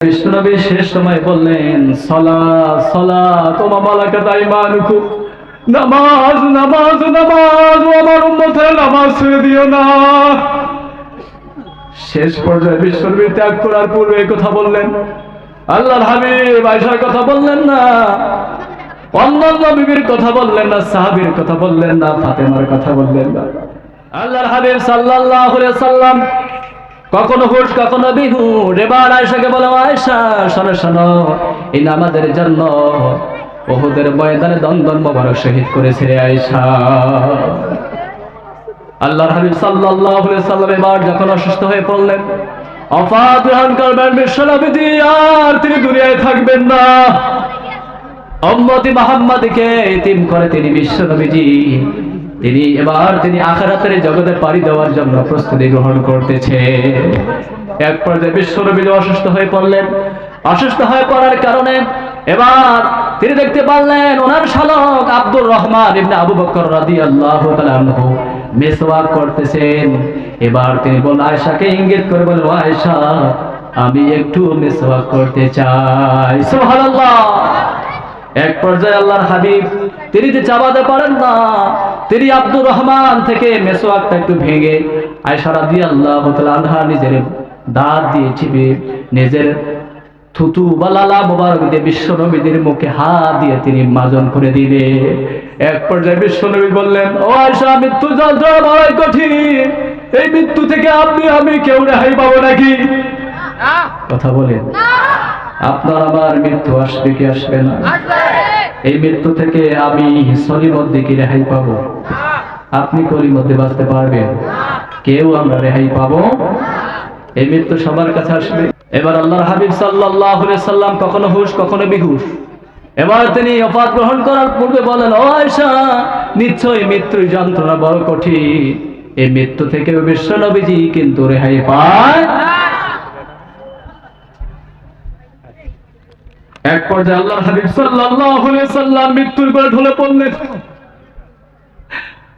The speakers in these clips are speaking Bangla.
বিশ্বনবী শেষ সময় বললেন, সালাত সালাত ওয়া মা মালাকাত আইমানুকুম, নামাজ নামাজ নামাজ, ও আমার উম্মতের নামাজ ছেড়ে দিও না। শেষ পর্যায়ে বিশ্বনবী ত্যাগ করার পূর্বে এই কথা বললেন। আল্লাহর হাবিব আয়েশার কথা বললেন না, অন্যান্য বিবির কথা বললেন না, সাহাবীর কথা বললেন না, ফাতেমার কথা বললেন না। আল্লাহর হাবিব সাল্লাল্লাহু আলাইহি ওয়াসাল্লাম কখনো হুশ কখনো বিহুশ। এবার আয়েশাকে বলে, আয়েশা শোনো শোনো, এই নামাজের জন্য উহুদের ময়দানে দন্দন মোবারক শহীদ করেছে আয়েশা। আল্লাহর হাবিব সাল্লাল্লাহু আলাইহি ওয়াসাল্লাম এবার যখন অসুস্থ হয়ে পড়লেন, ওফাত গ্রহণ করবেন বিশ্বনবীজি, আর তিনি দুনিয়ায় থাকবেন না। উম্মতি মুহাম্মাদকে ইতিম করে তিনি বিশ্বনবীজি তিনি আখিরাতের জগতে পাড়ি দেওয়ার জন্য প্রস্তুতি গ্রহণ করতেছে। এক পর্যায়ে বিশ্বনবী অসুস্থ হয়ে পড়লেন। অসুস্থ হয়ে পড়ার কারণে এবার তিনি দেখতে পারলেন ওনার শালক আব্দুর রহমান ইবনে আবু বকর রাদিয়াল্লাহু তাআলা আনহু মিসওয়াক করতেছেন। এবার তিনি বললেন, আয়েশাকে ইঙ্গিত করে বললেন, আয়েশা আমি একটু মিসওয়াক করতে চাই। সুবহানাল্লাহ। এক পর্যায়ে আল্লাহর হাবিব তিনি যে চাবাতে পারেন না, তিনি আব্দুর রহমান থেকে মেসওয়াকটা একটু ভেঙে আয়েশা রাদিয়াল্লাহু তাআলা আনহা নিজের দাঁত দিয়ে চিপে নিজের থুতু বা লালা মোবারক দিয়ে বিশ্বনবীর মুখে হাত দিয়ে তিনি মাজন করে দিলে। এক পর্যায়ে বিশ্বনবী বললেন, ও আয়েশা, মৃত্যু যন্ত্রণা বড়ই কঠিন, এই মৃত্যু থেকে আমি কেউ রেহাই পাবো নাকি? কথা বলেন, আপনার আমার মৃত্যু আসবে কি আসবে না? এই মৃত্যু থেকে আমি সলির মধ্যে কি রেহাই পাবো? আপনি কলির মধ্যে বাঁচতে পারবেন? কেউ আমরা রেহাই পাবো? এই মৃত্যু সবার কাছে আসবে। এবার আল্লাহর হাবিব সাল্লাল্লাহু আলাইহি সাল্লাম কখনো হুশ কখনো বিহুশ। এবার তিনি ওফাত গ্রহণ করার পূর্বে বলেন, ও আয়েশা, নিশ্চয়ই মৃত্যুর যন্ত্রণা বড় কঠিন, এই মৃত্যু থেকে বিশ্বনবীজি কিন্তু রেহাই পায়। এক পর্যায়ে আল্লাহর হাবিব সাল্লাল্লাহু আলাইহি সাল্লাম মৃত্যুর কোলে ঢলে পড়লেন।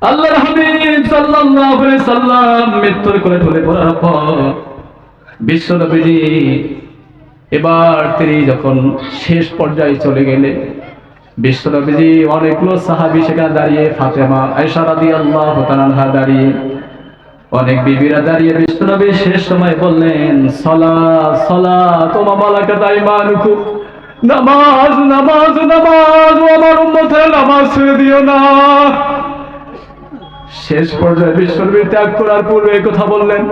আল্লাহর হাবিব সাল্লাল্লাহু আলাইহি সাল্লাম মৃত্যুর কোলে ঢলে পড়ার পর বিশ্বনবীজি এবার তিনি যখন শেষ পর্যায়ে চলে গেলেন, বিশ্বনবীজি অনেকগুলো সাহাবী সেখানে দাঁড়িয়ে, ফাতেমা আয়েশা রাদিয়াল্লাহু তাআলা আনহা দাঁড়িয়ে, অনেক বিবিরা দাঁড়িয়ে বিশ্বনবী শেষ সময় বললেন, সালাত সালাত ওয়া মা মালাকাত আইমানুকুম, নামাজ নামাজ নামাজ, ও আমার উম্মতের নামাজ ছেড়ে দিও না। শেষ পর্যায়ে বিশ্বনবী ত্যাগ করার পূর্বে এই কথা বললেন।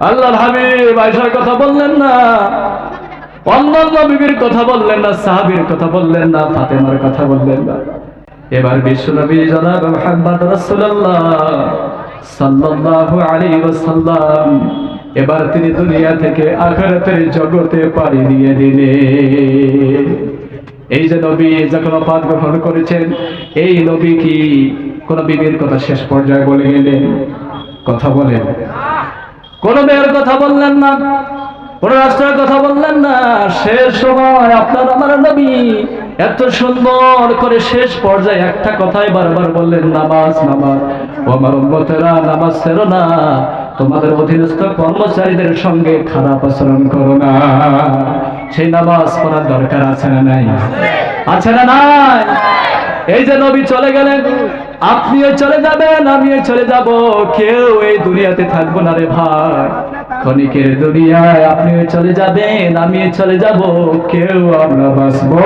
আল্লাহর হাবিব আয়েশার কথা বললেন না, অন্যান্য বিবির কথা বললেন না, সাহাবীর কথা বললেন না, ফাতেমার কথা বললেন না। এবার বিশ্বনবী জনাব মুহাম্মদ রাসূলুল্লাহ সাল্লাল্লাহু আলাইহি ওয়াসাল্লাম এবার তিনি দুনিয়া থেকে আখিরাতের জগতে পাড়ি দিয়ে দিলেন। এই যে নবী যখন ওফাত গ্রহণ করেছেন, এই নবী কি কোন বিবির কথা শেষ পর্যায়ে বলে গেলেন? কথা বলেন, কোন মেয়ের কথা বললেন না, কোন রাষ্ট্রের কথা বললেন না। শেষ সময় আপনার আমার নবী এত সুন্দর করে শেষ পর্যায়ে একটা কথাই বারবার বললেন, নামাজ নামাজ, ও আমার উম্মতেরা নামাজ ছেড়ো না, তোমাদের অধীনস্থ কর্মচারীদের সঙ্গে খারাপ আচরণ করো না। সেই নামাজ পড়ার দরকার আছে না নাই? আছে না নাই? এই যে নবী চলে গেলেন, আপনিও চলে যাবেন, আমিও চলে যাব, কেউ এই দুনিয়াতে থাকবো না রে ভাই। ক্ষণিকের দুনিয়ায় আপনিও চলে যাবেন, আমিও চলে যাব, কেউ আমরা বাঁচবো